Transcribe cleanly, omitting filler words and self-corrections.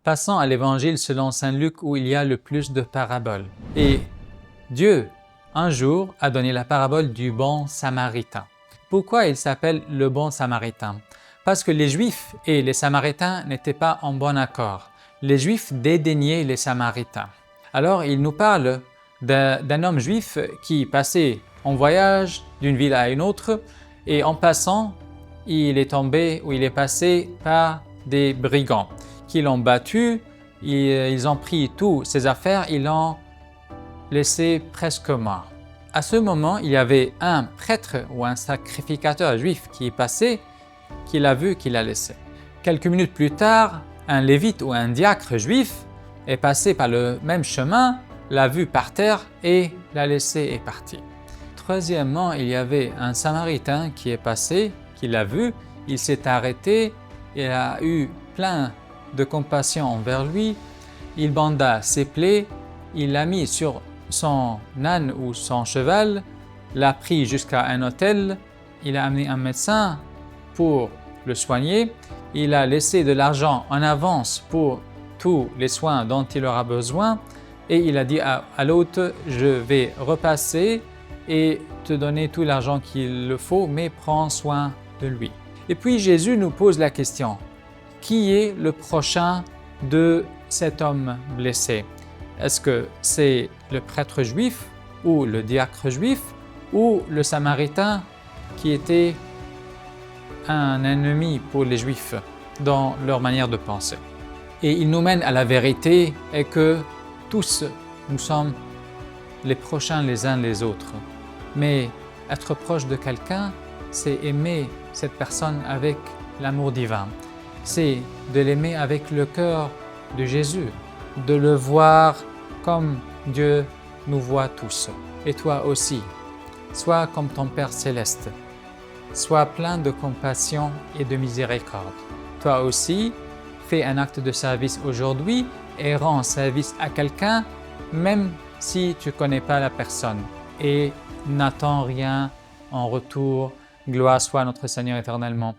Passons à l'Évangile selon saint Luc où il y a le plus de paraboles. Et Dieu, un jour, a donné la parabole du bon samaritain. Pourquoi il s'appelle le bon samaritain? Parce que les Juifs et les Samaritains n'étaient pas en bon accord. Les Juifs dédaignaient les Samaritains. Alors il nous parle d'un homme juif qui passait en voyage d'une ville à une autre et en passant, il est tombé ou il est passé par des brigands qui l'ont battu, ils ont pris toutes ses affaires, ils l'ont laissé presque mort. À ce moment, il y avait un prêtre ou un sacrificateur juif qui est passé, qui l'a vu, qui l'a laissé. Quelques minutes plus tard, un lévite ou un diacre juif est passé par le même chemin, l'a vu par terre et l'a laissé et parti. Troisièmement, il y avait un samaritain qui est passé, qui l'a vu, il s'est arrêté, il a eu plein de compassion envers lui, il banda ses plaies, il l'a mis sur son âne ou son cheval, l'a pris jusqu'à un hôtel, il a amené un médecin pour le soigner, il a laissé de l'argent en avance pour tous les soins dont il aura besoin et il a dit à l'hôte, je vais repasser et te donner tout l'argent qu'il le faut, mais prends soin de lui. Et puis Jésus nous pose la question, qui est le prochain de cet homme blessé? Est-ce que c'est le prêtre juif ou le diacre juif ou le samaritain qui était un ennemi pour les juifs dans leur manière de penser? Et il nous mène à la vérité et que tous nous sommes les prochains les uns les autres. Mais être proche de quelqu'un, c'est aimer cette personne avec l'amour divin. C'est de l'aimer avec le cœur de Jésus, de le voir comme Dieu nous voit tous. Et toi aussi, sois comme ton Père céleste. Sois plein de compassion et de miséricorde. Toi aussi, fais un acte de service aujourd'hui et rends service à quelqu'un, même si tu ne connais pas la personne. Et n'attends rien en retour. Gloire soit à notre Seigneur éternellement.